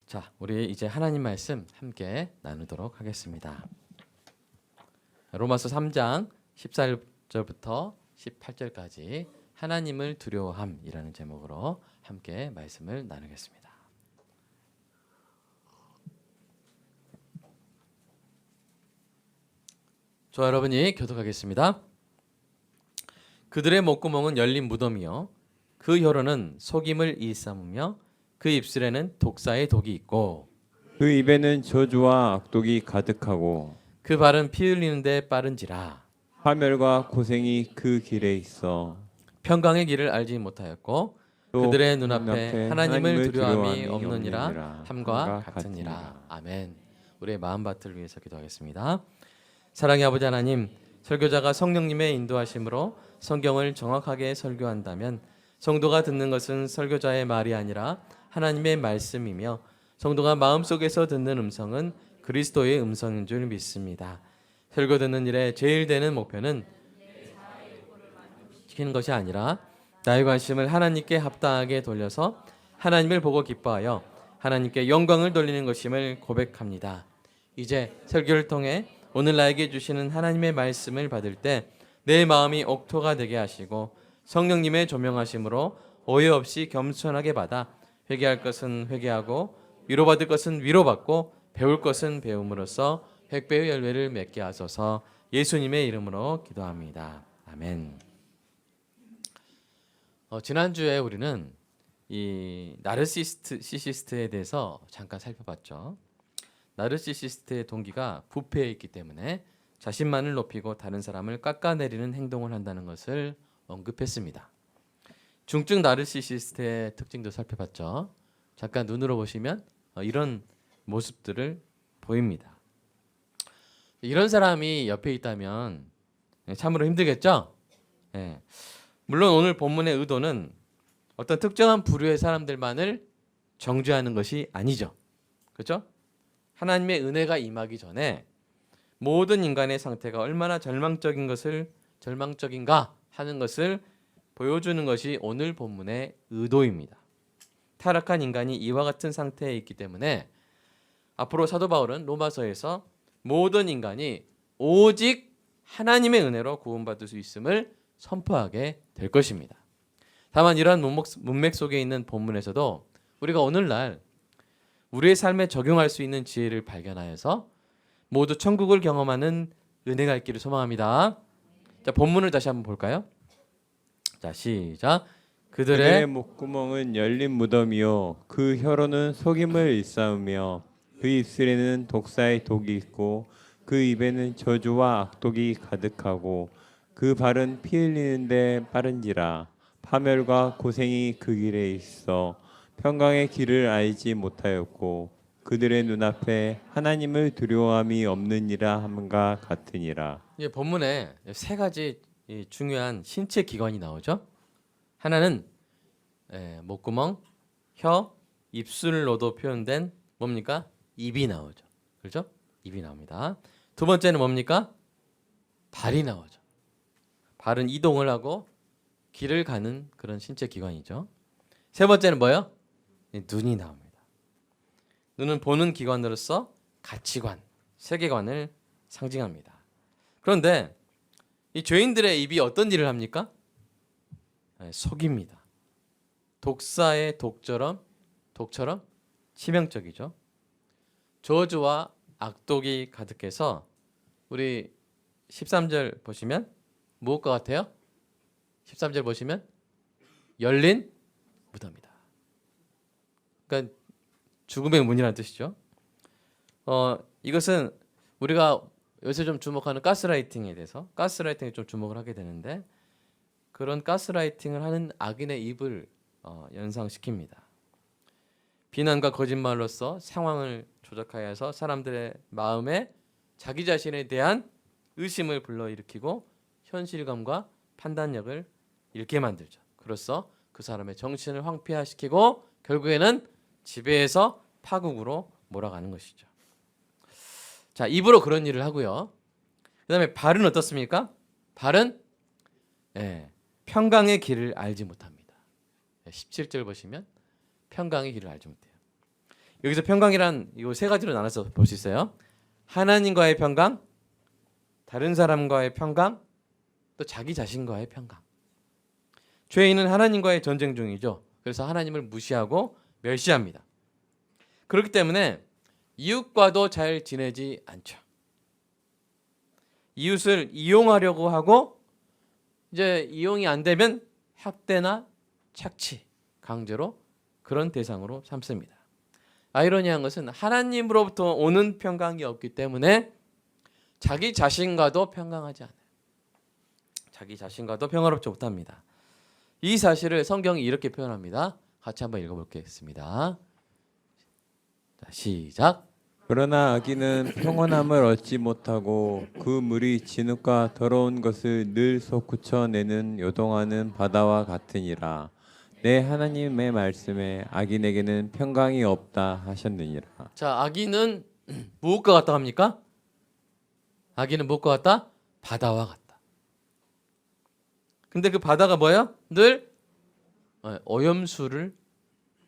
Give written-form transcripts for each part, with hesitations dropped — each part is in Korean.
자, 우리 이제 하나님 말씀 함께 나누도록 하겠습니다. 로마서 3장 14절부터 18절까지 하나님을 두려워함이라는 제목으로 함께 말씀을 나누겠습니다. 저와 여러분이 교독하겠습니다. 그들의 목구멍은 열린 무덤이요 그 혀로는 속임을 일삼으며 그 입술에는 독사의 독이 있고 그 입에는 저주와 악독이 가득하고 그 발은 피 흘리는데 빠른지라 파멸과 고생이 그 길에 있어 평강의 길을 알지 못하였고 또 그들의 눈앞에 하나님을 두려움이 없느니라 없느니라 함과 같으니라. 아멘. 우리의 마음밭을 위해서 기도하겠습니다. 사랑의 아버지 하나님, 설교자가 성령님의 인도하심으로 성경을 정확하게 설교한다면 성도가 듣는 것은 설교자의 말이 아니라 하나님의 말씀이며 성도가 마음속에서 듣는 음성은 그리스도의 음성인 줄 믿습니다. 설교 듣는 일에 제일 되는 목표는 시키는 것이 아니라 나의 관심을 하나님께 합당하게 돌려서 하나님을 보고 기뻐하여 하나님께 영광을 돌리는 것임을 고백합니다. 이제 설교를 통해 오늘 나에게 주시는 하나님의 말씀을 받을 때 내 마음이 옥토가 되게 하시고 성령님의 조명하심으로 오해 없이 겸손하게 받아 회개할 것은 회개하고 위로받을 것은 위로받고 배울 것은 배움으로써 백배의 열매를 맺게 하소서. 예수님의 이름으로 기도합니다. 아멘. 지난주에 우리는 이 나르시시스트에 대해서 잠깐 살펴봤죠. 나르시시스트의 동기가 부패에 있기 때문에 자신만을 높이고 다른 사람을 깎아내리는 행동을 한다는 것을 언급했습니다. 중증 나르시시스트의 특징도 살펴봤죠. 잠깐 눈으로 보시면 이런 모습들을 보입니다. 이런 사람이 옆에 있다면 참으로 힘들겠죠? 네. 물론 오늘 본문의 의도는 어떤 특정한 부류의 사람들만을 정죄하는 것이 아니죠. 그렇죠? 하나님의 은혜가 임하기 전에 모든 인간의 상태가 얼마나 절망적인가 하는 것을 보여주는 것이 오늘 본문의 의도입니다. 타락한 인간이 이와 같은 상태에 있기 때문에 앞으로 사도 바울은 로마서에서 모든 인간이 오직 하나님의 은혜로 구원받을 수 있음을 선포하게 될 것입니다. 다만 이러한 문맥 속에 있는 본문에서도 우리가 오늘날 우리의 삶에 적용할 수 있는 지혜를 발견하여서 모두 천국을 경험하는 은혜가 있기를 소망합니다. 자, 본문을 다시 한번 볼까요? 자, 시작. 그들의 목구멍은 열린 무덤이요 그 혀로는 속임을 일삼으며 그 입술에는 독사의 독이 있고 그 입에는 저주와 악독이 가득하고 그 발은 피 흘리는데 빠른지라 파멸과 고생이 그 길에 있어 평강의 길을 알지 못하였고 그들의 눈앞에 하나님을 두려워함이 없느니라 함과 같으니라. 예, 본문에 세 가지 중요한 신체 기관이 나오죠. 하나는 목구멍, 혀, 입술로도 표현된 뭡니까? 입이 나오죠. 그렇죠? 입이 나옵니다. 두 번째는 뭡니까? 발이 나오죠. 발은 이동을 하고 길을 가는 그런 신체 기관이죠. 세 번째는 뭐예요? 눈이 나옵니다. 눈은 보는 기관으로서 가치관, 세계관을 상징합니다. 그런데 이 죄인들의 입이 어떤 일을 합니까? 속입니다. 독사의 독처럼 치명적이죠. 저주와 악독이 가득해서 우리 13절 보시면 무엇과 같아요? 13절 보시면 열린 무덤이다. 그러니까 죽음의 문이라는 뜻이죠. 이것은 우리가 요새 좀 주목하는 가스라이팅에 대해서 가스라이팅에 좀 주목을 하게 되는데 그런 가스라이팅을 하는 악인의 입을 연상시킵니다. 비난과 거짓말로서 상황을 조작하여서 사람들의 마음에 자기 자신에 대한 의심을 불러일으키고 현실감과 판단력을 잃게 만들죠. 그로써 그 사람의 정신을 황폐화시키고 결국에는 지배해서 파국으로 몰아가는 것이죠. 자, 입으로 그런 일을 하고요. 그다음에 발은 어떻습니까? 발은 평강의 길을 알지 못합니다. 17절 보시면 평강의 길을 알지 못해요. 여기서 평강이란 이거 세 가지로 나눠서 볼 수 있어요. 하나님과의 평강, 다른 사람과의 평강, 또 자기 자신과의 평강. 죄인은 하나님과의 전쟁 중이죠. 그래서 하나님을 무시하고 멸시합니다. 그렇기 때문에 이웃과도 잘 지내지 않죠. 이웃을 이용하려고 하고 이제 이용이 안 되면 학대나 착취, 강제로 그런 대상으로 삼습니다. 아이러니한 것은 하나님으로부터 오는 평강이 없기 때문에 자기 자신과도 평강하지 않아요. 자기 자신과도 평화롭지 못합니다. 이 사실을 성경이 이렇게 표현합니다. 같이 한번 읽어보겠습니다. 자, 시작. 그러나 악인은 평온함을 얻지 못하고 그 물이 진흙과 더러운 것을 늘 솟구쳐내는 요동하는 바다와 같으니라. 내 하나님의 말씀에 악인에게는 평강이 없다 하셨느니라. 자, 악인은 무엇과 같다 합니까? 악인은 무엇과 같다? 바다와 같다. 근데 그 바다가 뭐예요? 늘 오염수를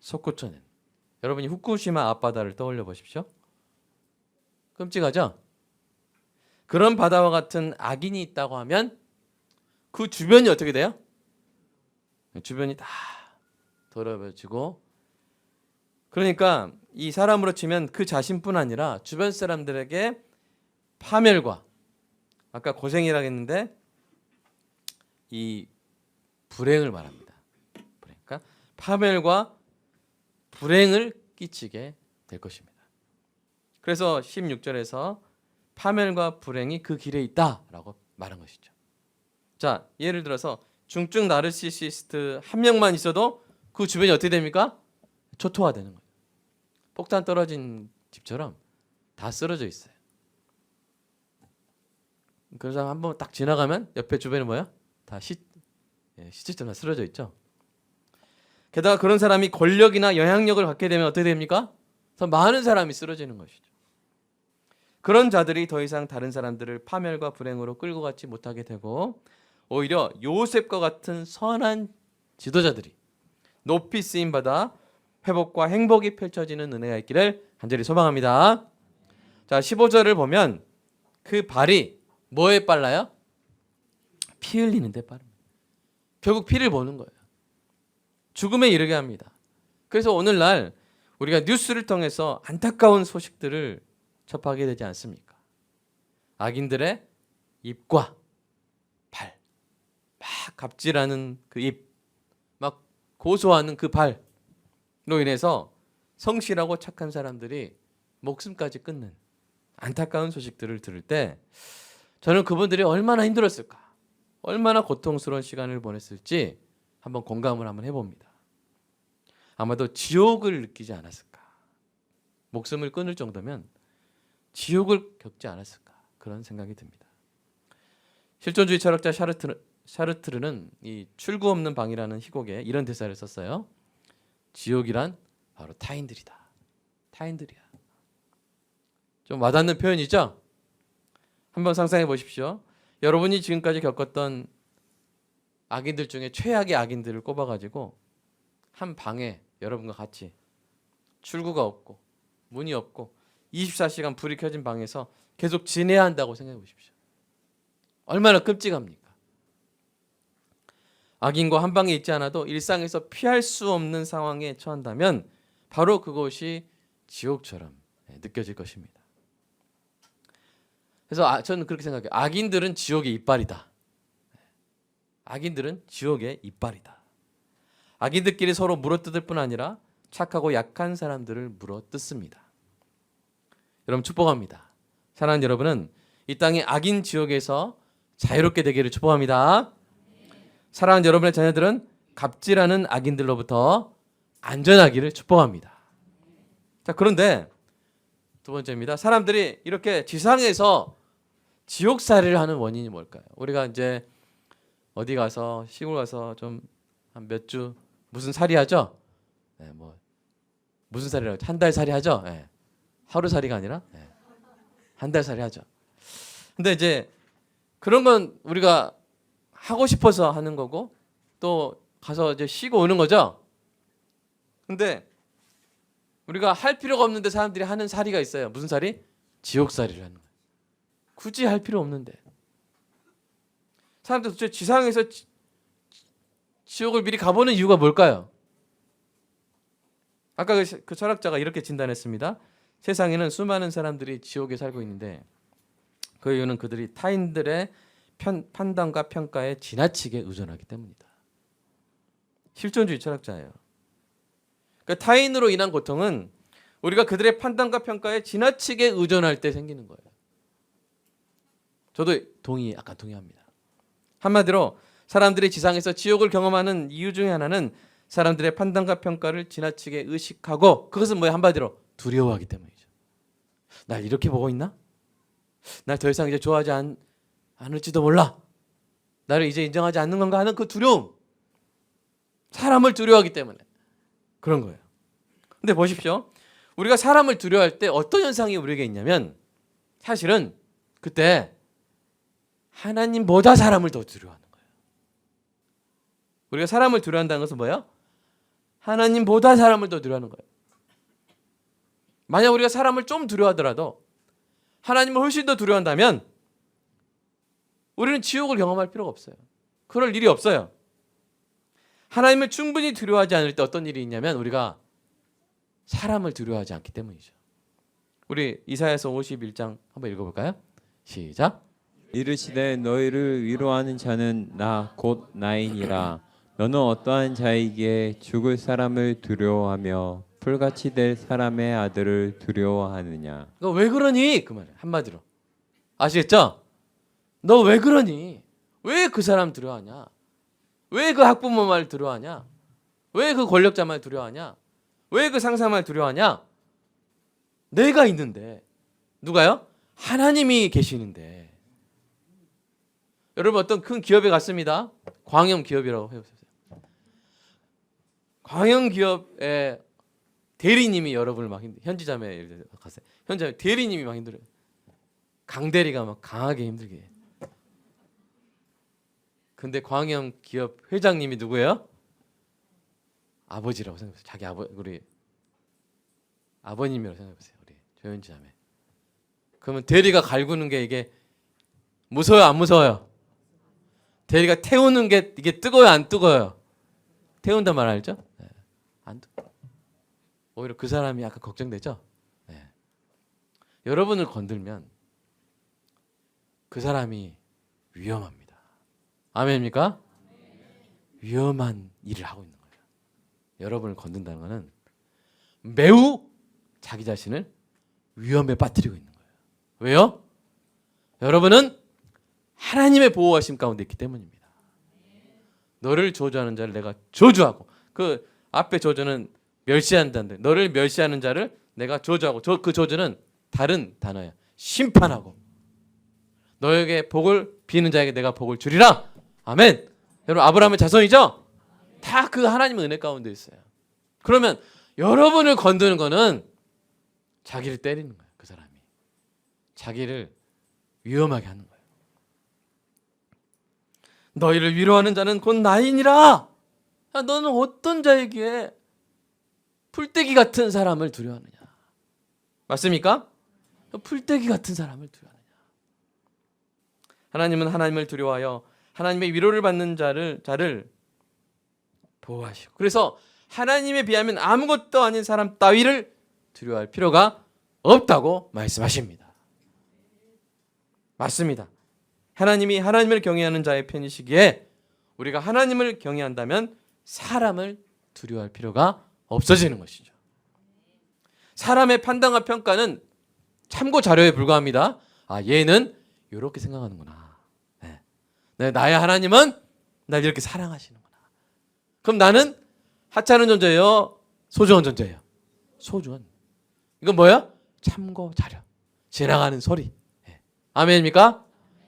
솟구쳐낸. 여러분이 후쿠시마 앞바다를 떠올려 보십시오. 끔찍하죠? 그런 바다와 같은 악인이 있다고 하면 그 주변이 어떻게 돼요? 주변이 다 더러워지고, 그러니까 이 사람으로 치면 그 자신뿐 아니라 주변 사람들에게 파멸과, 아까 고생이라고 했는데 이 불행을 말합니다. 그러니까 파멸과 불행을 끼치게 될 것입니다. 그래서 16절에서 파멸과 불행이 그 길에 있다라고 말한 것이죠. 자, 예를 들어서 중증 나르시시스트 한 명만 있어도 그 주변이 어떻게 됩니까? 초토화되는 거예요. 폭탄 떨어진 집처럼 다 쓰러져 있어요. 그래서 한번 딱 지나가면 옆에 주변이 뭐야? 다 시체처럼 쓰러져 있죠. 게다가 그런 사람이 권력이나 영향력을 갖게 되면 어떻게 됩니까? 더 많은 사람이 쓰러지는 것이죠. 그런 자들이 더 이상 다른 사람들을 파멸과 불행으로 끌고 가지 못하게 되고, 오히려 요셉과 같은 선한 지도자들이 높이 쓰임 받아 회복과 행복이 펼쳐지는 은혜가 있기를 간절히 소망합니다. 자, 15절을 보면 그 발이 뭐에 빨라요? 피 흘리는 데 빠릅니다. 결국 피를 보는 거예요. 죽음에 이르게 합니다. 그래서 오늘날 우리가 뉴스를 통해서 안타까운 소식들을 접하게 되지 않습니까? 악인들의 입과 발, 막 갑질하는 그 입, 막 고소하는 그 발로 인해서 성실하고 착한 사람들이 목숨까지 끊는 안타까운 소식들을 들을 때 저는 그분들이 얼마나 힘들었을까, 얼마나 고통스러운 시간을 보냈을지 한번 공감을 한번 해봅니다. 아마도 지옥을 느끼지 않았을까, 목숨을 끊을 정도면 지옥을 겪지 않았을까, 그런 생각이 듭니다. 실존주의 철학자 샤르트르는 이 출구 없는 방이라는 희곡에 이런 대사를 썼어요. 지옥이란 바로 타인들이다. 타인들이야. 좀 와닿는 표현이죠? 한번 상상해 보십시오. 여러분이 지금까지 겪었던 악인들 중에 최악의 악인들을 꼽아가지고 한 방에 여러분과 같이 출구가 없고 문이 없고 24시간 불이 켜진 방에서 계속 지내야 한다고 생각해 보십시오. 얼마나 끔찍합니까? 악인과 한 방에 있지 않아도 일상에서 피할 수 없는 상황에 처한다면 바로 그것이 지옥처럼 느껴질 것입니다. 그래서 저는 그렇게 생각해요. 악인들은 지옥의 이빨이다. 악인들은 지옥의 이빨이다. 악인들끼리 서로 물어뜯을 뿐 아니라 착하고 약한 사람들을 물어뜯습니다. 여러분 축복합니다. 사랑하는 여러분은 이 땅의 악인 지옥에서 자유롭게 되기를 축복합니다. 사랑하는 여러분의 자녀들은 갑질하는 악인들로부터 안전하기를 축복합니다. 자, 그런데 두 번째입니다. 사람들이 이렇게 지상에서 지옥살이를 하는 원인이 뭘까요? 우리가 이제 어디 가서 시골 가서 좀 한 몇 주 무슨 살이 하죠? 네, 뭐 무슨 살이라고 한 달 살이 하죠? 네. 하루 살이가 아니라 한 달 살이 하죠. 근데 이제 그런 건 우리가 하고 싶어서 하는 거고 또 가서 이제 쉬고 오는 거죠. 근데 우리가 할 필요가 없는데 사람들이 하는 살이가 있어요. 무슨 살이? 지옥살이를 하는 거예요. 굳이 할 필요 없는데. 사람들 도대체 지상에서 지옥을 미리 가보는 이유가 뭘까요? 아까 그 철학자가 이렇게 진단했습니다. 세상에는 수많은 사람들이 지옥에 살고 있는데 그 이유는 그들이 타인들의 판단과 평가에 지나치게 의존하기 때문이다. 실존주의 철학자예요. 그러니까 타인으로 인한 고통은 우리가 그들의 판단과 평가에 지나치게 의존할 때 생기는 거예요. 저도 약간 동의합니다. 한마디로 사람들이 지상에서 지옥을 경험하는 이유 중에 하나는 사람들의 판단과 평가를 지나치게 의식하고 그것은 뭐예요? 한마디로 두려워하기 때문이죠. 날 이렇게 보고 있나? 날 더 이상 이제 좋아하지 않을지도 몰라. 나를 이제 인정하지 않는 건가 하는 그 두려움. 사람을 두려워하기 때문에 그런 거예요. 근데 보십시오. 우리가 사람을 두려워할 때 어떤 현상이 우리에게 있냐면 사실은 그때 하나님보다 사람을 더 두려워하는 거예요. 우리가 사람을 두려워한다는 것은 뭐예요? 하나님보다 사람을 더 두려워하는 거예요. 만약 우리가 사람을 좀 두려워하더라도 하나님을 훨씬 더 두려워한다면 우리는 지옥을 경험할 필요가 없어요. 그럴 일이 없어요. 하나님을 충분히 두려워하지 않을 때 어떤 일이 있냐면 우리가 사람을 두려워하지 않기 때문이죠. 우리 이사야서 51장 한번 읽어볼까요? 시작. 이르시되 너희를 위로하는 자는 나 곧 나이니라. 너는 어떠한 자이기에 죽을 사람을 두려워하며 풀같이 될 사람의 아들을 두려워하느냐. 너 왜 그러니? 그 말이에요. 한마디로 아시겠죠? 너 왜 그러니? 왜 그 사람 두려워하냐? 왜 그 학부모 말 두려워하냐? 왜 그 권력자 말 두려워하냐? 왜 그 상사 말 두려워하냐? 내가 있는데. 누가요? 하나님이 계시는데. 여러분 어떤 큰 기업에 갔습니다. 광영 기업이라고 해보세요. 광영 기업의 대리님이 여러분을 막 현지자매 갔어요. 현지자매 대리님이 막 힘들어요. 강대리가 막 강하게 힘들게 해. 근데 광영 기업 회장님이 누구예요? 아버지라고 생각해보세요. 자기 우리 아버님이라고 생각해보세요. 우리 조현지 자매. 그러면 대리가 갈구는 게 이게 무서워요, 안 무서워요? 대리가 태우는 게 이게 뜨거워요, 안 뜨거워요? 태운단 말 알죠? 네. 안 뜨거. 오히려 그 사람이 약간 걱정되죠? 네. 여러분을 건들면 그 사람이 위험합니다. 아멘입니까? 위험한 일을 하고 있는 거예요. 여러분을 건든다는 것은 매우 자기 자신을 위험에 빠뜨리고 있는 거예요. 왜요? 여러분은 하나님의 보호하심 가운데 있기 때문입니다. 너를 저주하는 자를 내가 저주하고, 그 앞에 저주는 멸시한다는데 너를 멸시하는 자를 내가 저주하고, 그 저주는 다른 단어예요. 심판하고, 너에게 복을 비는 자에게 내가 복을 주리라. 아멘. 여러분 아브라함의 자손이죠? 다 그 하나님의 은혜 가운데 있어요. 그러면 여러분을 건드는 거는 자기를 때리는 거예요. 그 사람이 자기를 위험하게 하는 거예요. 너희를 위로하는 자는 곧 나이니라. 너는 어떤 자이기에 풀떼기 같은 사람을 두려워하느냐? 맞습니까? 풀떼기 같은 사람을 두려워하느냐? 하나님은 하나님을 두려워하여 하나님의 위로를 받는 자를 보호하시고, 그래서 하나님에 비하면 아무것도 아닌 사람 따위를 두려워할 필요가 없다고 말씀하십니다. 맞습니다. 하나님이 하나님을 경외하는 자의 편이시기에 우리가 하나님을 경외한다면 사람을 두려워할 필요가 없어지는 것이죠. 사람의 판단과 평가는 참고 자료에 불과합니다. 아, 얘는 이렇게 생각하는구나. 네. 나의 하나님은 날 이렇게 사랑하시는구나. 그럼 나는 하찮은 존재예요? 소중한 존재예요? 소중한. 이건 뭐야? 참고 자료. 지나가는 소리. 네. 아멘입니까?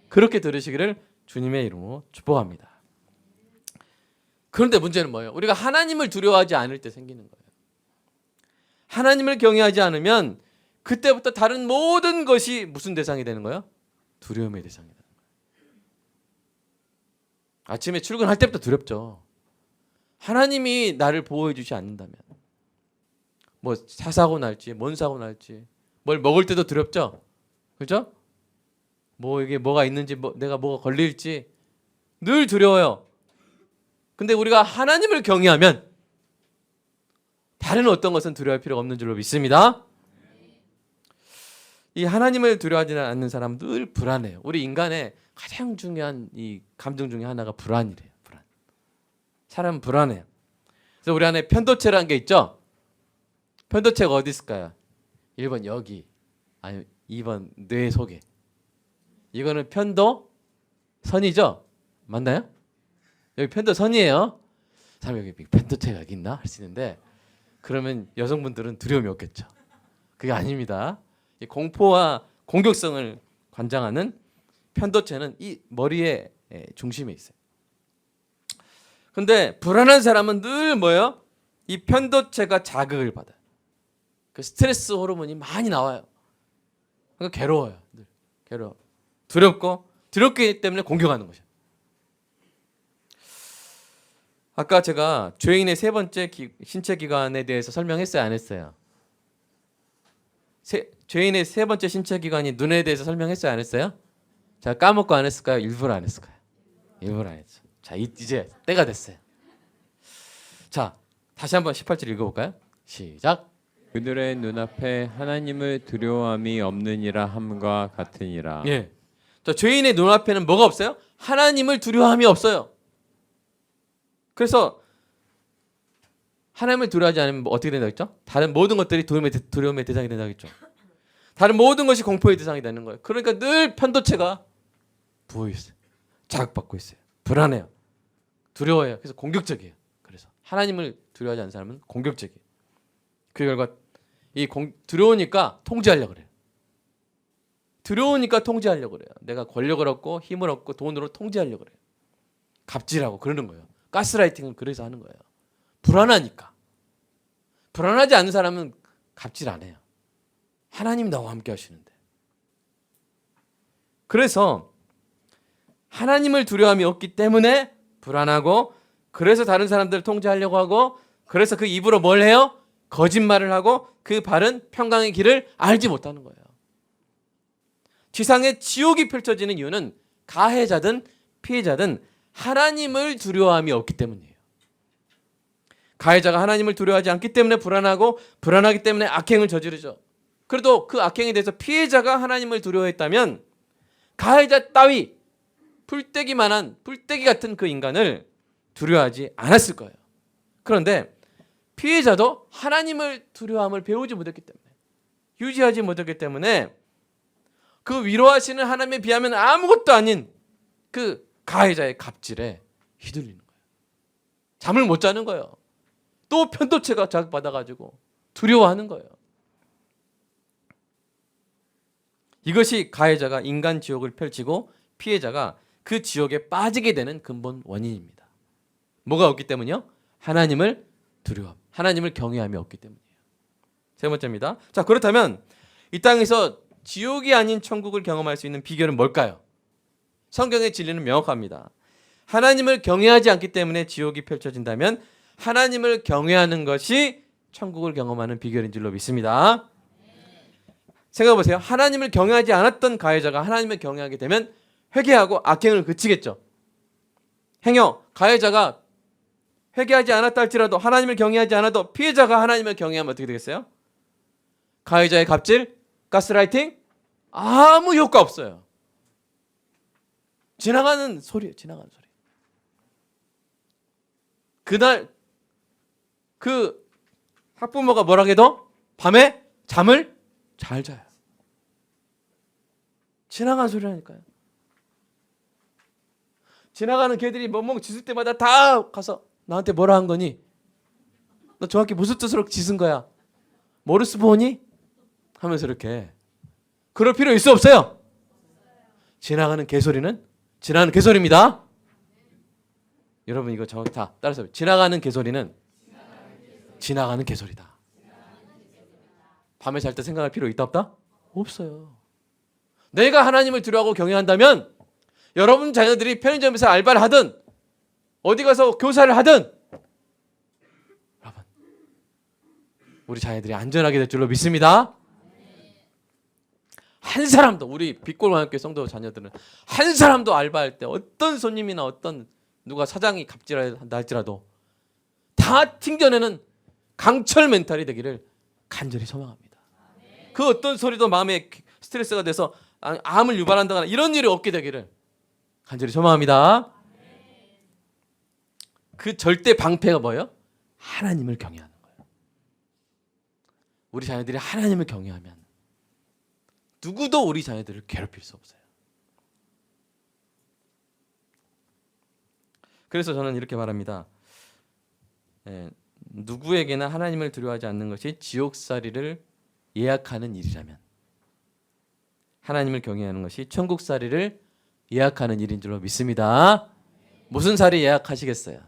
그렇게 들으시기를 주님의 이름으로 축복합니다. 그런데 문제는 뭐예요? 우리가 하나님을 두려워하지 않을 때 생기는 거예요. 하나님을 경외하지 않으면 그때부터 다른 모든 것이 무슨 대상이 되는 거예요? 두려움의 대상이 되는 거예요. 아침에 출근할 때부터 두렵죠. 하나님이 나를 보호해 주지 않는다면, 뭐 사고 날지, 뭔 사고 날지, 뭘 먹을 때도 두렵죠, 그죠? 뭐 이게 뭐가 있는지, 내가 뭐가 걸릴지 늘 두려워요. 근데 우리가 하나님을 경외하면 다른 어떤 것은 두려워할 필요가 없는 줄로 믿습니다. 이 하나님을 두려워하지 않는 사람은 늘 불안해요. 우리 인간의 가장 중요한 이 감정 중에 하나가 불안이래요. 불안. 사람은 불안해요. 그래서 우리 안에 편도체라는 게 있죠. 편도체가 어디 있을까요? 1번 여기, 아니 2번 뇌 속에. 이거는 편도선이죠? 맞나요? 여기 편도선이에요. 사람 여기 편도체가 여기 있나? 할 수 있는데 그러면 여성분들은 두려움이 없겠죠. 그게 아닙니다. 이 공포와 공격성을 관장하는 편도체는 이 머리의 중심에 있어요. 근데 불안한 사람은 늘 뭐예요? 이 편도체가 자극을 받아요. 그 스트레스 호르몬이 많이 나와요. 그러니까 괴로워요. 늘 괴로워. 두렵기 때문에 공격하는 거죠. 아까 제가 죄인의 세 번째 신체 기관에 대해서 설명했어요, 안 했어요? 죄인의 세 번째 신체 기관이 눈에 대해서 설명했어요, 안 했어요? 자, 까먹고 안 했을까요? 일부러 안 했을까요? 일부러 안 했죠. 자, 이제 때가 됐어요. 자, 다시 한번 18절 읽어볼까요? 시작. 그들의 눈앞에 하나님을 두려워함이 없느니라 함과 같으니라. 예. 자, 죄인의 눈앞에는 뭐가 없어요? 하나님을 두려워함이 없어요. 그래서 하나님을 두려워하지 않으면 어떻게 된다고 했죠? 다른 모든 것들이 두려움의 대상이 된다고 했죠. 다른 모든 것이 공포의 대상이 되는 거예요. 그러니까 늘 편도체가 부어 있어요. 자극받고 있어요. 불안해요. 두려워해요. 그래서 공격적이에요. 그래서 하나님을 두려워하지 않는 사람은 공격적이에요. 그 결과 두려우니까 통제하려고 그래요. 두려우니까 통제하려고 그래요. 내가 권력을 얻고 힘을 얻고 돈으로 통제하려고 그래요. 갑질하고 그러는 거예요. 가스라이팅은 그래서 하는 거예요. 불안하니까. 불안하지 않는 사람은 갑질 안 해요. 하나님 나와 함께 하시는데. 그래서 하나님을 두려움이 없기 때문에 불안하고, 그래서 다른 사람들을 통제하려고 하고, 그래서 그 입으로 뭘 해요? 거짓말을 하고 그 바른 평강의 길을 알지 못하는 거예요. 지상에 지옥이 펼쳐지는 이유는 가해자든 피해자든 하나님을 두려워함이 없기 때문이에요. 가해자가 하나님을 두려워하지 않기 때문에 불안하고, 불안하기 때문에 악행을 저지르죠. 그래도 그 악행에 대해서 피해자가 하나님을 두려워했다면 가해자 따위 풀떼기 같은 그 인간을 두려워하지 않았을 거예요. 그런데 피해자도 하나님을 두려워함을 배우지 못했기 때문에, 유지하지 못했기 때문에 그 위로하시는 하나님에 비하면 아무것도 아닌 그 가해자의 갑질에 휘둘리는 거예요. 잠을 못 자는 거예요. 또 편도체가 자극받아가지고 두려워하는 거예요. 이것이 가해자가 인간 지옥을 펼치고 피해자가 그 지옥에 빠지게 되는 근본 원인입니다. 뭐가 없기 때문이요? 하나님을 두려워함, 하나님을 경외함이 없기 때문이에요. 세 번째입니다. 자, 그렇다면 이 땅에서 지옥이 아닌 천국을 경험할 수 있는 비결은 뭘까요? 성경의 진리는 명확합니다. 하나님을 경외하지 않기 때문에 지옥이 펼쳐진다면 하나님을 경외하는 것이 천국을 경험하는 비결인 줄로 믿습니다. 생각해보세요. 하나님을 경외하지 않았던 가해자가 하나님을 경외하게 되면 회개하고 악행을 그치겠죠. 행여 가해자가 회개하지 않았다 할지라도, 하나님을 경외하지 않아도 피해자가 하나님을 경외하면 어떻게 되겠어요? 가해자의 갑질, 가스라이팅 아무 효과 없어요. 지나가는 소리예요. 지나가는 소리. 그날 그 학부모가 뭐라 해도 밤에 잠을 잘 자요. 지나가는 소리라니까요. 지나가는 개들이 멍멍 짖을 때마다 다 가서 나한테 뭐라 한 거니? 너 정확히 무슨 뜻으로 짖은 거야? 모르스 보니? 하면서 이렇게. 그럴 필요 있어 없어요? 지나가는 개소리는 지나가는 개소리입니다. 여러분 이거 정확히 다 따라서 지나가는 개소리는 지나가는 개소리다. 밤에 잘 때 생각할 필요 있다 없다? 없어요. 내가 하나님을 두려워하고 경외한다면 여러분 자녀들이 편의점에서 알바를 하든 어디 가서 교사를 하든, 여러분 우리 자녀들이 안전하게 될 줄로 믿습니다. 한 사람도 우리 빛골관학교 성도 자녀들은 한 사람도 알바할 때 어떤 손님이나 어떤 누가 사장이 갑질한다 할지라도 다 튕겨내는 강철 멘탈이 되기를 간절히 소망합니다. 그 어떤 소리도 마음에 스트레스가 돼서 암을 유발한다거나 이런 일이 없게 되기를 간절히 소망합니다. 그 절대 방패가 뭐예요? 하나님을 경외하는 거예요. 우리 자녀들이 하나님을 경외하면 누구도 우리 자녀들을 괴롭힐 수 없어요. 그래서 저는 이렇게 말합니다. 누구에게나 하나님을 두려워하지 않는 것이 지옥살이를 예약하는 일이라면 하나님을 경외하는 것이 천국살이를 예약하는 일인 줄로 믿습니다. 무슨 살이 예약하시겠어요?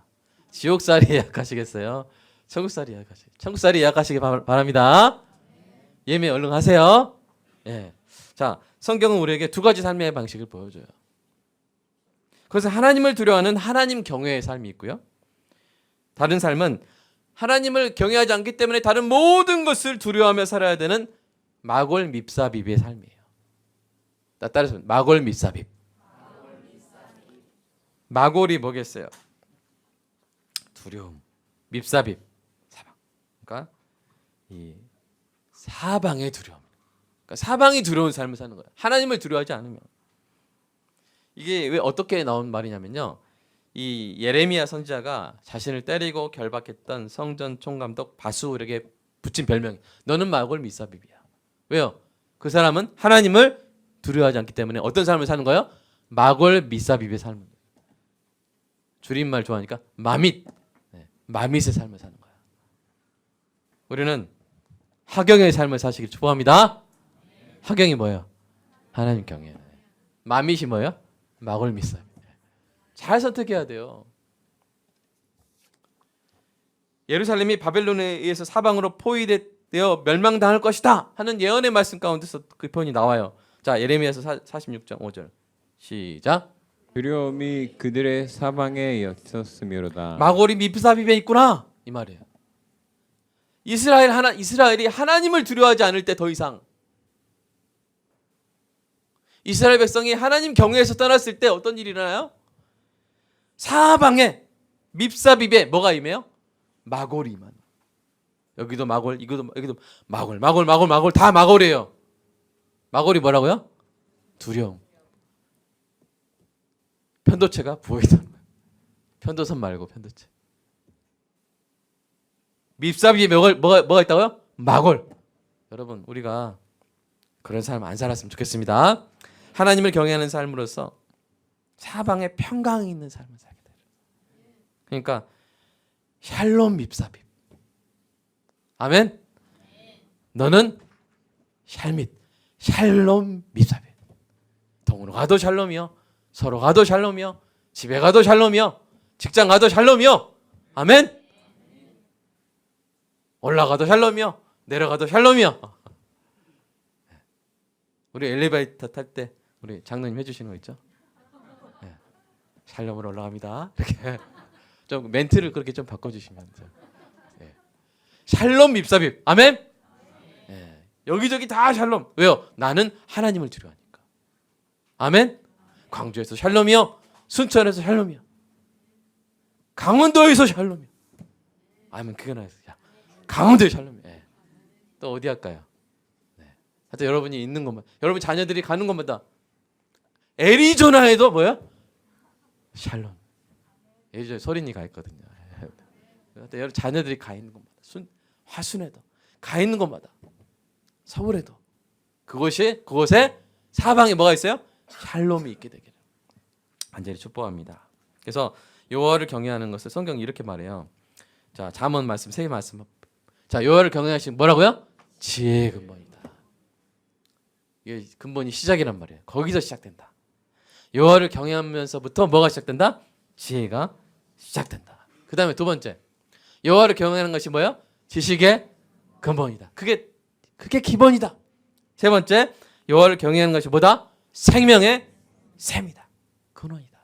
지옥살이 예약하시겠어요? 천국살이 예약하시기 바랍니다. 예매 얼른 하세요. 예. 자, 성경은 우리에게 두 가지 삶의 방식을 보여줘요. 그래서 하나님을 두려워하는 하나님 경외의 삶이 있고요. 다른 삶은 하나님을 경외하지 않기 때문에 다른 모든 것을 두려워하며 살아야 되는 마골 밉사빕의 삶이에요. 따라서 마골 밉사빕. 마골이 뭐겠어요? 두려움, 밉사빕, 사방. 그러니까 이 사방의 두려움. 그러니까 사방이 두려운 삶을 사는 거예요. 하나님을 두려워하지 않으면. 이게 왜 어떻게 나온 말이냐면요. 이 예레미야 선지자가 자신을 때리고 결박했던 성전 총감독 바수울에게 붙인 별명이 너는 마골 밉사빕이야. 왜요? 그 사람은 하나님을 두려워하지 않기 때문에 어떤 삶을 사는 거예요? 마골 밉사빕의 삶을. 줄임말 좋아하니까 마밋. 마밋의 삶을 사는 거야. 우리는 하경의 삶을 사시길 축복합니다. 하경이 뭐예요? 하나님 경외. 마밋이 뭐예요? 마골 밉사빕. 잘 선택해야 돼요. 예루살렘이 바벨론에 의해서 사방으로 포위되어 멸망당할 것이다 하는 예언의 말씀 가운데서 그 표현이 나와요. 자, 예레미야서 46장 5절 시작. 두려움이 그들의 사방에 였었으므로다. 마골이 밉사빕에 있구나 이 말이에요. 이스라엘이 하나님을 두려워하지 않을 때 더 이상 이스라엘 백성이 하나님 경외에서 떠났을 때 어떤 일이 일어나요? 사방에 밉사빕에 뭐가 임해요? 마골이 임하는. 여기도 마골, 여기도 마골 다 마골이에요. 마골이 뭐라고요? 두려움. 편도체가 부어있던 거예요. 편도선 말고 편도체. 밉사빕에 뭐가 있다고요? 마골. 여러분 우리가 그런 삶 안 살았으면 좋겠습니다. 하나님을 경외하는 삶으로서 사방에 평강이 있는 삶을 살게 돼요. 그러니까 샬롬 밉사빕. 아멘. 너는 샬롬 밉사빕. 동으로 가도 샬롬이요, 서로 가도 샬롬이요, 집에 가도 샬롬이요, 직장 가도 샬롬이요. 아멘. 올라가도 샬롬이요, 내려가도 샬롬이요. 우리 엘리베이터 탈 때 우리 장로님 해주시는 거 있죠? 네. 샬롬으로 올라갑니다. 이렇게 좀 멘트를 그렇게 좀 바꿔주시면 돼요. 네. 샬롬 밉사빕. 아멘. 네. 여기저기 다 샬롬. 왜요? 나는 하나님을 두려워하니까. 아멘. 광주에서 샬롬이요, 순천에서 샬롬이요, 강원도에서 샬롬이요. 아멘. 그게 나요. 강원도에 샬롬이요. 네. 또 어디 할까요? 하여튼 여러분이 있는 것만, 여러분 자녀들이 가는 것마다 애리조나에도 뭐야? 샬롬. 애리조나 소린이 가 있거든요. 하여튼 여러분 자녀들이 가 있는 것마다, 화순에도 가 있는 것마다, 서울에도 그곳에 사방에 뭐가 있어요? 샬롬이 있게 되기를 간절히 축복합니다. 그래서 여호와를 경외하는 것을 성경이 이렇게 말해요. 자, 잠언 말씀 3개 말씀. 자, 여호와를 경외하시는 뭐라고요? 지혜의 근본이다. 이게 근본이 시작이란 말이에요. 거기서 시작된다. 여호와를 경외하면서부터 뭐가 시작된다? 지혜가 시작된다. 그 다음에 두 번째, 여호와를 경외하는 것이 뭐예요? 지식의 근본이다. 그게 기본이다. 세 번째, 여호와를 경외하는 것이 뭐다? 생명의 샘이다. 근원이다.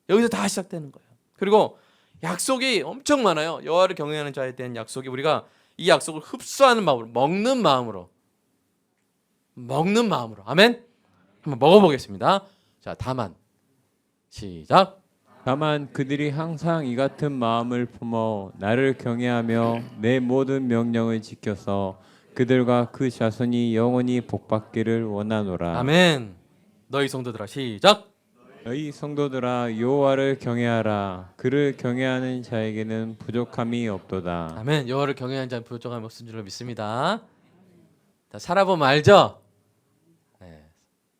여기서 다 시작되는 거예요. 그리고 약속이 엄청 많아요. 여호와를 경외하는 자에 대한 약속이 우리가 이 약속을 흡수하는 마음으로, 먹는 마음으로, 아멘. 한번 먹어보겠습니다. 자, 다만 시작. 다만 그들이 항상 이 같은 마음을 품어 나를 경외하며 내 모든 명령을 지켜서 그들과 그 자손이 영원히 복받기를 원하노라. 아멘. 너희 성도들아 시작. 너희 성도들아 여호와를 경외하라. 그를 경외하는 자에게는 부족함이 없도다. 아멘. 여호와를 경외하는 자는 부족함이 없은 줄로 믿습니다. 자, 살아보면 알죠? 네.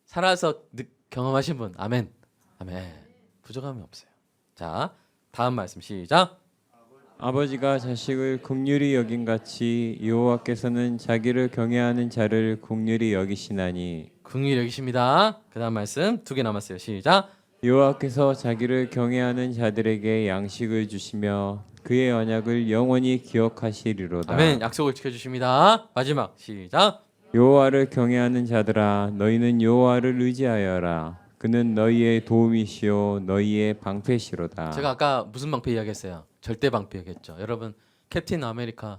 살아서 경험하신 분, 아멘. 아멘. 부족함이 없어요. 자, 다음 말씀 시작. 아버지가 자식을 긍휼히 여긴 같이 여호와께서는 자기를 경외하는 자를 긍휼히 여기시나니. 긍휼히 여기십니다. 그다음 말씀 2개 남았어요. 시작. 여호와께서 자기를 경외하는 자들에게 양식을 주시며 그의 언약을 영원히 기억하시리로다. 아멘. 약속을 지켜주십니다. 마지막 시작. 여호와를 경외하는 자들아 너희는 여호와를 의지하여라. 그는 너희의 도움이시요 너희의 방패시로다. 제가 아까 무슨 방패 이야기했어요? 절대 방패 얘기했죠. 여러분 캡틴 아메리카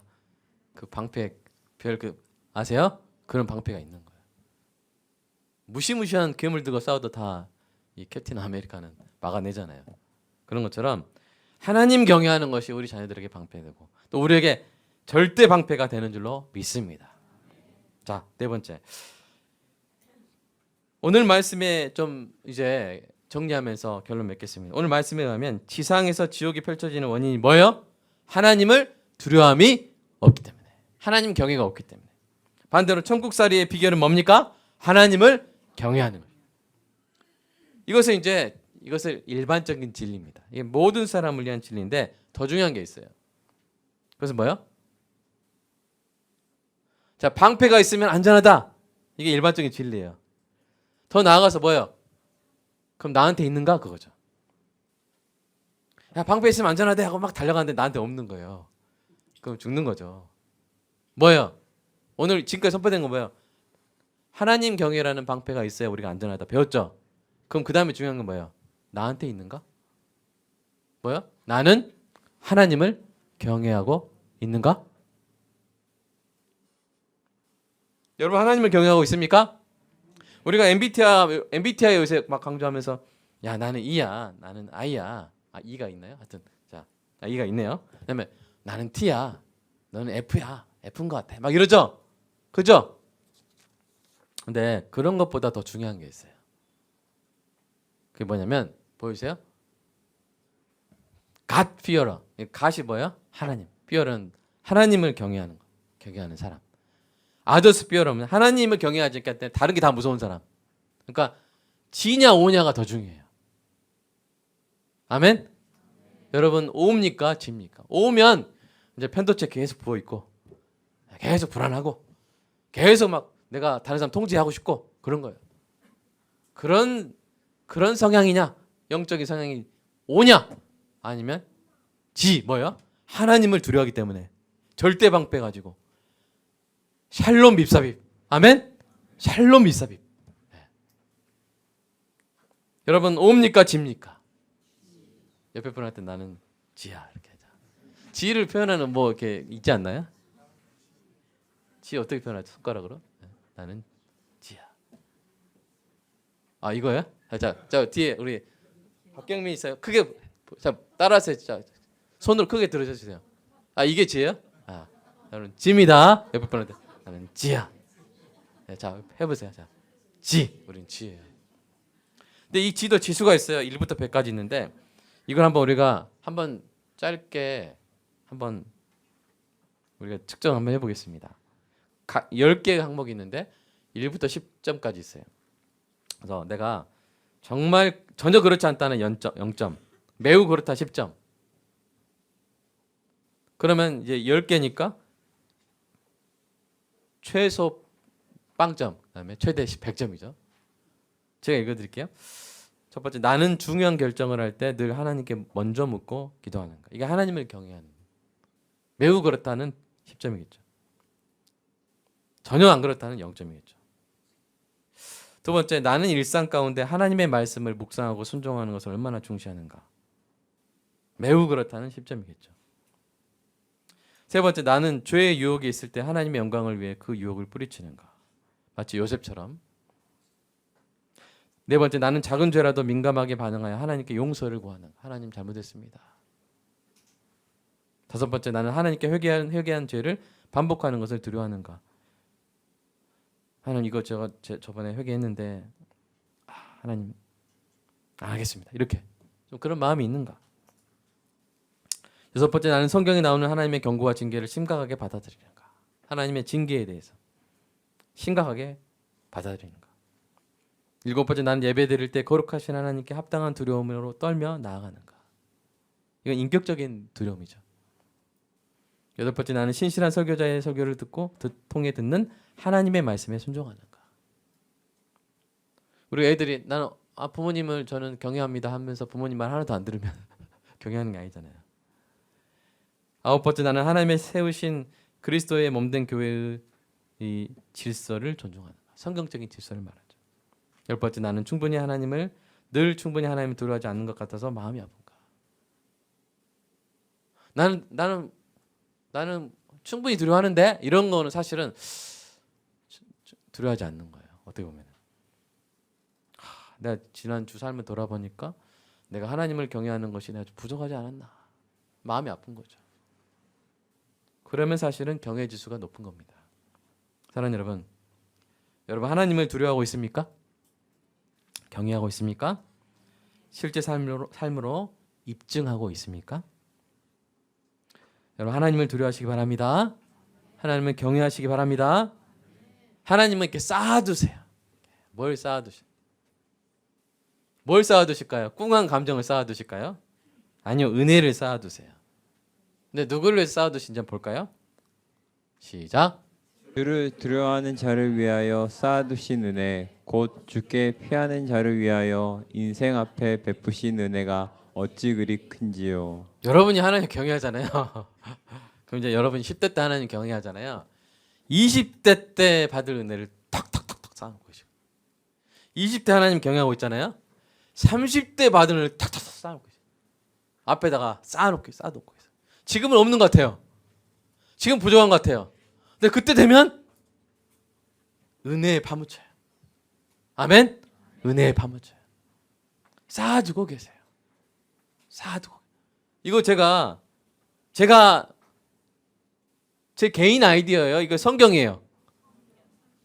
그 방패 별 그 아세요? 그런 방패가 있는 거예요. 무시무시한 괴물 들고 싸워도 다 이 캡틴 아메리카는 막아내잖아요. 그런 것처럼 하나님 경외하는 것이 우리 자녀들에게 방패되고 또 우리에게 절대 방패가 되는 줄로 믿습니다. 자, 네 번째. 오늘 말씀에 좀 이제 정리하면서 결론 맺겠습니다. 오늘 말씀에 의하면 지상에서 지옥이 펼쳐지는 원인이 뭐예요? 하나님을 두려움이 없기 때문에. 하나님 경외가 없기 때문에. 반대로 천국살이의 비결은 뭡니까? 하나님을 경외하는 거예요. 이것을 일반적인 진리입니다. 이게 모든 사람을 위한 진리인데 더 중요한 게 있어요. 그것은 뭐예요? 자, 방패가 있으면 안전하다. 이게 일반적인 진리예요. 더 나아가서 뭐예요? 그럼 나한테 있는가? 그거죠. 야, 방패 있으면 안전하대 하고 막 달려가는데 나한테 없는 거예요. 그럼 죽는 거죠. 뭐예요? 오늘 지금까지 선포된 건 뭐예요? 하나님 경외라는 방패가 있어야 우리가 안전하다 배웠죠? 그럼 그 다음에 중요한 건 뭐예요? 나한테 있는가? 뭐예요? 나는 하나님을 경외하고 있는가? 여러분 하나님을 경외하고 있습니까? 우리가 MBTI 요새 막 강조하면서 야 나는 E야, 나는 I야. 아 E가 있나요? 하여튼 자 E가 있네요. 그다음에 나는 T야, 너는 F야, F인 것 같아. 막 이러죠, 그죠? 근데 그런 것보다 더 중요한 게 있어요. 그게 뭐냐면 보이세요? God fearer. God이 뭐예요? 하나님. fear는 하나님을 경외하는 거, 경외하는 사람. others fear는 하나님을 경외하지 않기 때문에 다른 게 다 무서운 사람. 그러니까 지냐 오냐가 더 중요해요. 아멘. 여러분 오입니까 집니까? 오면 이제 편도체 계속 부어 있고 계속 불안하고 계속 막 내가 다른 사람 통제하고 싶고 그런 거예요. 그런 성향이냐? 영적인 성향이 오냐? 아니면 뭐예요? 하나님을 두려워하기 때문에 절대 방패 가지고 샬롬 밉삽입. 아멘. 샬롬 밉삽입. 네. 여러분 오입니까 집니까? 옆에 분한테 나는 지야 이렇게 하자. 지를 표현하는 뭐 이렇게 있지 않나요? 지 어떻게 표현하죠? 손가락으로? 네. 나는 지야. 아 이거요? 자 뒤에 우리 박경민 있어요. 크게 자 따라서 자 손으로 크게 들어주세요. 아 이게 지예요? 아 나는 지입니다. 옆에 분한테 나는 지야. 네, 자 해보세요. 자 지, 우린 지예요. 근데 이 지도 지수가 있어요. 1부터 100까지 있는데 이걸 한번 우리가 한번 짧게 한번 우리가 측정 한번 해보겠습니다. 10개 항목이 있는데 1부터 10점까지 있어요. 그래서 내가 정말 전혀 그렇지 않다는 0점, 매우 그렇다 10점. 그러면 이제 10개니까 최소 빵점, 그다음에 최대 100점이죠. 제가 읽어드릴게요. 첫 번째, 나는 중요한 결정을 할 때 늘 하나님께 먼저 묻고 기도하는 거. 이게 하나님을 경외하는. 매우 그렇다는 10점이겠죠. 전혀 안 그렇다는 0점이겠죠. 두 번째, 나는 일상 가운데 하나님의 말씀을 묵상하고 순종하는 것을 얼마나 중시하는가. 매우 그렇다는 10점이겠죠. 세 번째, 나는 죄의 유혹이 있을 때 하나님의 영광을 위해 그 유혹을 뿌리치는가? 마치 요셉처럼. 네 번째, 나는 작은 죄라도 민감하게 반응하여 하나님께 용서를 구하는가? 하나님 잘못했습니다. 다섯 번째, 나는 하나님께 회개한 죄를 반복하는 것을 두려워하는가? 하나님, 이거 제가 저번에 회개했는데 하나님 안 하겠습니다. 이렇게 좀 그런 마음이 있는가? 여섯 번째, 나는 성경에 나오는 하나님의 경고와 징계를 심각하게 받아들이는가? 하나님의 징계에 대해서 심각하게 받아들이는가? 일곱 번째, 나는 예배 드릴 때 거룩하신 하나님께 합당한 두려움으로 떨며 나아가는가? 이건 인격적인 두려움이죠. 여덟 번째, 나는 신실한 설교자의 설교를 통해 듣는 하나님의 말씀에 순종하는가? 우리 애들이 나는 부모님을 저는 경외합니다 하면서 부모님 말 하나도 안 들으면 경외하는 게 아니잖아요. 아홉 번째, 나는 하나님의 세우신 그리스도의 몸된 교회의 이 질서를 존중하는가? 성경적인 질서를 말하죠. 열 번째, 나는 늘 충분히 하나님을 두려워하지 않는 것 같아서 마음이 아픈가? 나는 충분히 두려워하는데 이런 거는 사실은 두려워하지 않는 거예요. 어떻게 보면 내가 지난주 삶을 돌아보니까 내가 하나님을 경외하는 것이 내가 좀 부족하지 않았나? 마음이 아픈 거죠. 그러면 사실은 경외 지수가 높은 겁니다. 사랑하는 여러분 하나님을 두려워하고 있습니까? 경외하고 있습니까? 실제 삶으로 입증하고 있습니까? 여러분 하나님을 두려워하시기 바랍니다. 하나님을 경외하시기 바랍니다. 하나님은 이렇게 쌓아두세요. 뭘 쌓아두실까요? 꿍한 감정을 쌓아두실까요? 아니요, 은혜를 쌓아두세요. 근데 누구를 위해서 쌓아두신지 한번 볼까요? 시작. 주를 두려워하는 자를 위하여 쌓아두신 은혜, 곧 주께 피하는 자를 위하여 인생 앞에 베푸신 은혜가 어찌 그리 큰지요. 여러분이 하나님 경외하잖아요. 그럼 이제 여러분이 10대 때 하나님 경외하잖아요. 20대 때 받을 은혜를 탁탁탁탁 쌓아놓고 계시고, 20대 하나님 경외하고 있잖아요. 30대 받은 은혜를 탁탁탁 쌓아놓고 계시고, 앞에다가 쌓아놓고 있어요. 지금은 없는 것 같아요. 지금 부족한 것 같아요. 근데 그때 되면 은혜에 파묻혀요. 아멘? 은혜에 파묻혀요. 쌓아두고 계세요. 쌓아두고. 이거 제가 제 개인 아이디어예요. 이거 성경이에요.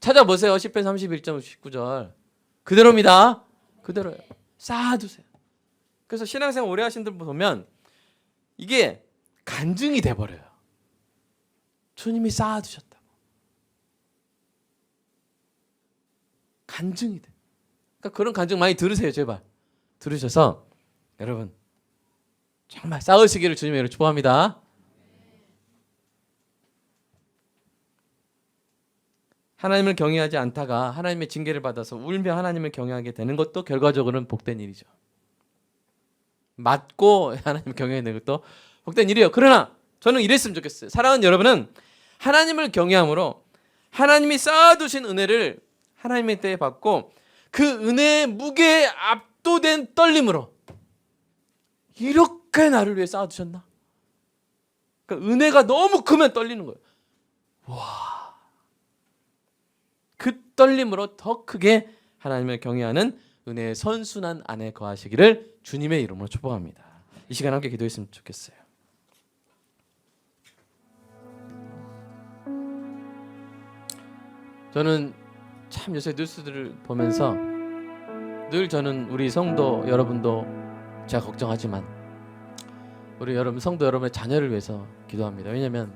찾아보세요. 10편 31장 19절. 그대로입니다. 그대로예요. 쌓아두세요. 그래서 신앙생활 오래 하신 분들 보면 이게 간증이 돼버려요. 주님이 쌓아두셨다고. 간증이 돼. 그러니까 그런 간증 많이 들으세요. 제발. 들으셔서 여러분 정말 쌓으시기를 주님의 이름으로 축복합니다. 하나님을 경외하지 않다가 하나님의 징계를 받아서 울며 하나님을 경외하게 되는 것도 결과적으로는 복된 일이죠. 맞고 하나님을 경외하는 것도 복된 일이에요. 그러나 저는 이랬으면 좋겠어요. 사랑하는 여러분은 하나님을 경외함으로 하나님이 쌓아두신 은혜를 하나님의 때에 받고 그 은혜의 무게에 압도된 떨림으로 이렇게 나를 위해 쌓아두셨나? 그러니까 은혜가 너무 크면 떨리는 거예요. 와, 그 떨림으로 더 크게 하나님을 경외하는 은혜의 선순환 안에 거하시기를 주님의 이름으로 축복합니다. 이 시간 함께 기도했으면 좋겠어요. 저는 참 요새 뉴스들을 보면서 늘 저는 우리 성도 여러분도 제가 걱정하지만 우리 여러분 성도 여러분의 자녀를 위해서 기도합니다. 왜냐하면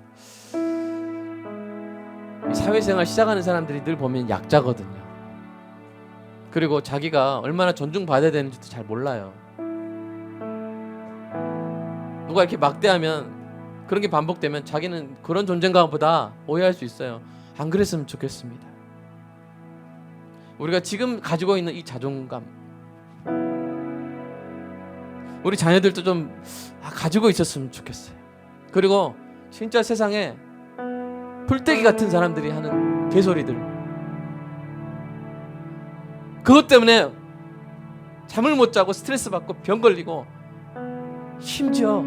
사회생활 시작하는 사람들이 늘 보면 약자거든요. 그리고 자기가 얼마나 존중받아야 되는지도 잘 몰라요. 누가 이렇게 막대하면 그런 게 반복되면 자기는 그런 존재인가 보다 오해할 수 있어요. 안 그랬으면 좋겠습니다. 우리가 지금 가지고 있는 이 자존감, 우리 자녀들도 좀 가지고 있었으면 좋겠어요. 그리고 진짜 세상에 풀떼기 같은 사람들이 하는 개소리들, 그것 때문에 잠을 못 자고 스트레스 받고 병 걸리고 심지어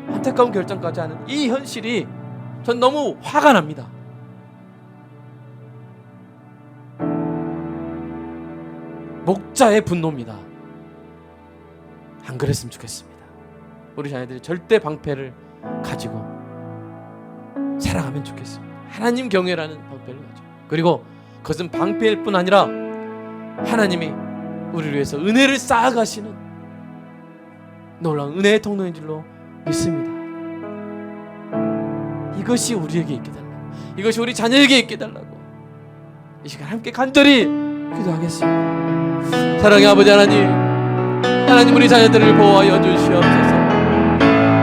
안타까운 결정까지 하는 이 현실이 전 너무 화가 납니다. 목자의 분노입니다. 안 그랬으면 좋겠습니다. 우리 자녀들이 절대 방패를 가지고 살아가면 좋겠습니다. 하나님 경외라는 방패를 가지고. 그리고 그것은 방패일 뿐 아니라 하나님이 우리를 위해서 은혜를 쌓아가시는 놀라운 은혜의 통로인 줄로 믿습니다. 이것이 우리에게 있게 달라고, 이것이 우리 자녀에게 있게 달라고 이 시간 함께 간절히 기도하겠습니다. 사랑의 아버지 하나님, 하나님 우리 자녀들을 보호하여 주시옵소서.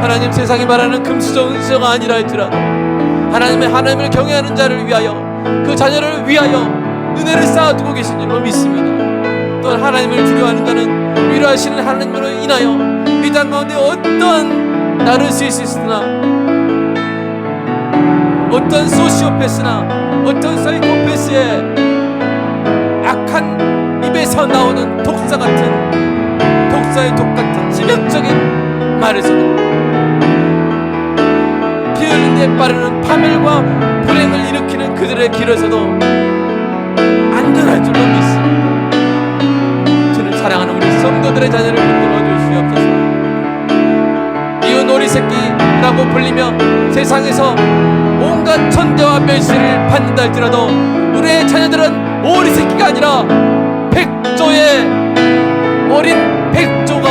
하나님 세상이 말하는 금수저 은수저가 아니라 할지라도 하나님을 경외하는 자를 위하여, 그 자녀를 위하여 은혜를 쌓아두고 계신 줄로 믿습니다. 또한 하나님을 두려워하는 자는 위로하시는 하나님으로 인하여 이 땅 가운데 어떤 나르시시스트나 어떤 소시오패스나 어떤 사이코패스의 악한 입에서 나오는 독사의 독 같은 치명적인 말에서도 피 흘린 데 빠르는 파멸과 불행을 일으키는 그들의 길에서도 안전할 줄로 믿습니다. 저는 사랑하는 우리 성도들의 자녀를 붙들어 주시옵소서. 이웃 오리새끼라고 불리며 세상에서 온갖 천대와 멸시를 받는다 할지라도 우리의 자녀들은 오리새끼가 아니라 백조의 어린 백조가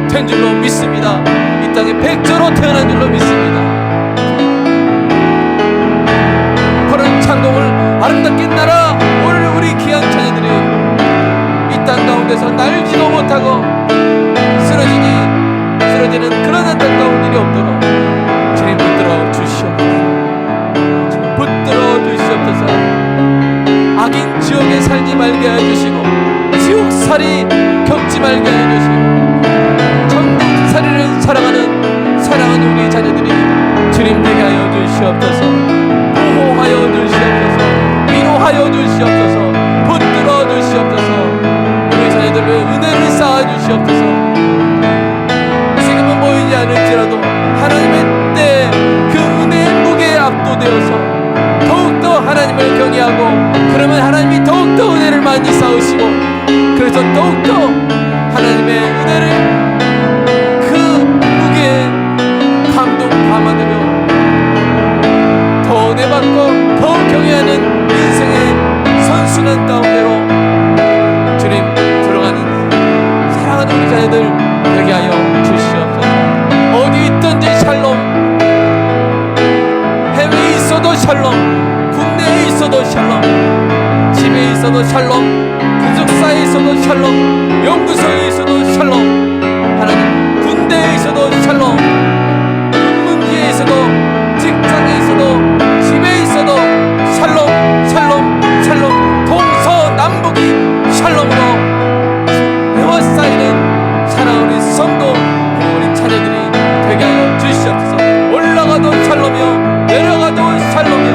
된 줄로 믿습니다. 이 땅에 백조로 태어난 줄로 믿습니다. 푸른 창공을 아름답게 날아 오늘 우리 귀한 자녀들이 이 땅 가운데서 날지도 못하고 쓰러지는 그런 안타까운 일이 없도록 주님 붙들어 주시옵소서. 주님 붙들어 주시옵소서. 악인 지옥에 살지 말게 해주시고 지옥살이 겪지 말게 해주시고 천국살이를 사랑하는 우리 자녀들이 주님 되게 하여 주시옵소서. 보호하여 주시옵소서. 위로하여 주시옵소서. 붙들어 주시옵소서. 우리 자녀들을 은혜를 쌓아 주시옵소서. 지금은 보이지 않을지라도 하나님의 때에 그 은혜의 무게에 압도되어서 더욱더 하나님을 경외하고, 그러면 하나님이 더욱더 은혜를 많이 쌓으시고, 그래서 더욱더 하나님의 은혜를 그 무게에 감동감아들여 더 은혜받고 더 경외하는 인생의 선순환 가운데로 주님 들어가는 사랑하는 우리 자녀들 되게 하여 주시옵소서. 어디 있든지 샬롬, 해외에 있어도 샬롬, 국내에 있어도 샬롬, 집에 있어도 샬롬, 기숙사에 있어도 샬롬, 연구소에 있어도 샬롬, 하나님 군대에 있어도 샬롬, 군문지에 있어도, 직장에 있어도, 집에 있어도 샬롬, 샬롬, 샬롬, 동서남북이 샬롬으로 에워싸이는 사랑하는 우리 성도, 우리 자녀들이 되게 하여 주시옵소서. 올라가도 샬롬이요, 내려가도 샬롬이요,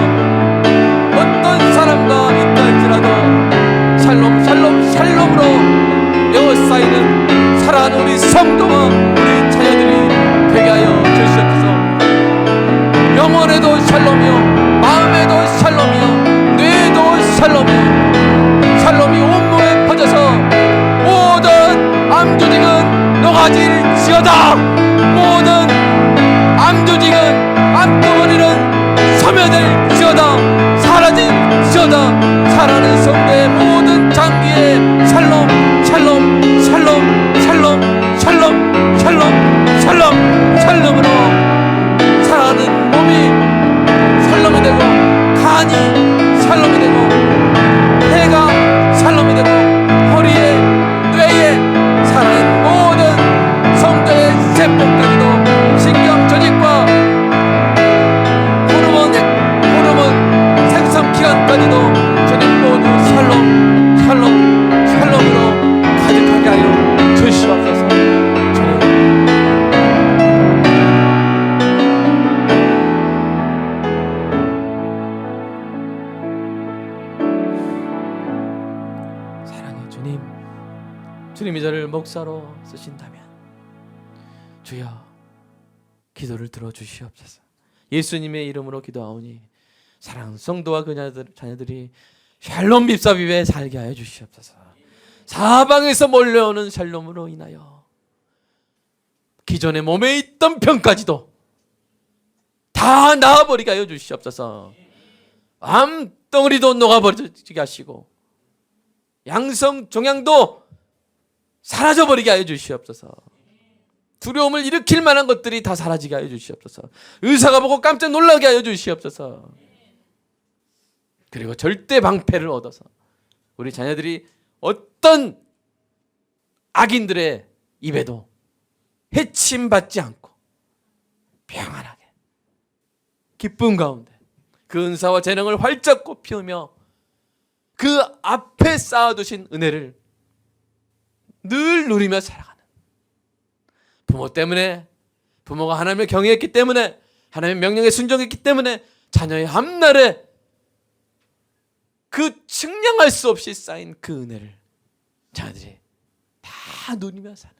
어떤 사람과 있다 할지라도 샬롬, 샬롬, 샬롬으로 에워싸이는 사랑하는 우리 성도와 우리 자녀들이 되게 하여 주시옵소서. 영혼에도 샬롬이요, 마음에도 샬롬이요, 뇌에도 샬롬이요, 샬롬이 온몸에 퍼져서 모든 암조직은 녹아질지어다. 모든 암조직은, 암덩어리는 소멸될지어다. 사라질지어다. 살아는 성도의 모든 장기에 샬롬, 샬롬, 샬롬, 샬롬, 샬롬, 샬롬, 샬롬, 샬롬으로 살아가는 몸이 샬롬이 되고, 간이 샬롬이 되고, 폐가 샬롬이 되고, 허리에, 뇌에 살아가는 모든 성도의 세포까지도, 신경 조직과 호르몬 생성기관까지도 주님 모두 샬롬, 샬롬, 샬롬으로 가득하게 하여 주시옵소서. 주님 사랑해 주님. 주님이 저를 목사로 쓰신다면 주여 기도를 들어주시옵소서. 예수님의 이름으로 기도하오니 사랑하는 성도와 그 자녀들이 샬롬 밉사비에 살게 하여 주시옵소서. 사방에서 몰려오는 샬롬으로 인하여 기존의 몸에 있던 병까지도 다 나아버리게 하여 주시옵소서. 암덩어리도 녹아버리게 하시고 양성 종양도 사라져버리게 하여 주시옵소서. 두려움을 일으킬 만한 것들이 다 사라지게 하여 주시옵소서. 의사가 보고 깜짝 놀라게 하여 주시옵소서. 그리고 절대 방패를 얻어서 우리 자녀들이 어떤 악인들의 입에도 해침받지 않고 평안하게 기쁨 가운데 그 은사와 재능을 활짝 꽃피우며 그 앞에 쌓아두신 은혜를 늘 누리며 살아가는 부모 때문에, 부모가 하나님을 경외했기 때문에, 하나님의 명령에 순종했기 때문에 자녀의 앞날에 그 측량할 수 없이 쌓인 그 은혜를 자녀들이 다 누리며 사는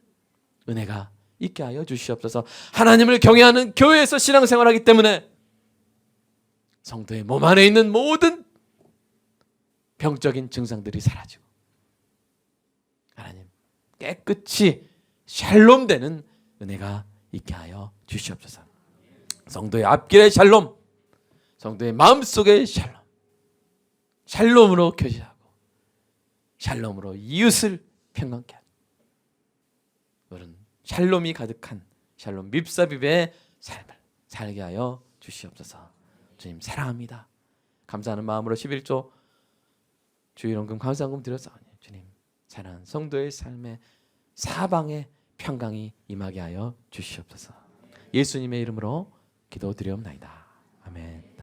은혜가 있게 하여 주시옵소서. 하나님을 경외하는 교회에서 신앙생활하기 때문에 성도의 몸 안에 있는 모든 병적인 증상들이 사라지고 하나님 깨끗이 샬롬되는 은혜가 있게 하여 주시옵소서. 성도의 앞길의 샬롬, 성도의 마음속의 샬롬, 샬롬으로 교제하고 샬롬으로 이웃을 평강케 하는 그런 샬롬이 가득한 샬롬 밉사비베의 삶을 살게 하여 주시옵소서. 주님 사랑합니다. 감사하는 마음으로 11조 주일원금 감사한금 드렸사오니 주님 사랑하는 성도의 삶에 사방에 평강이 임하게 하여 주시옵소서. 예수님의 이름으로 기도드리옵나이다. 아멘.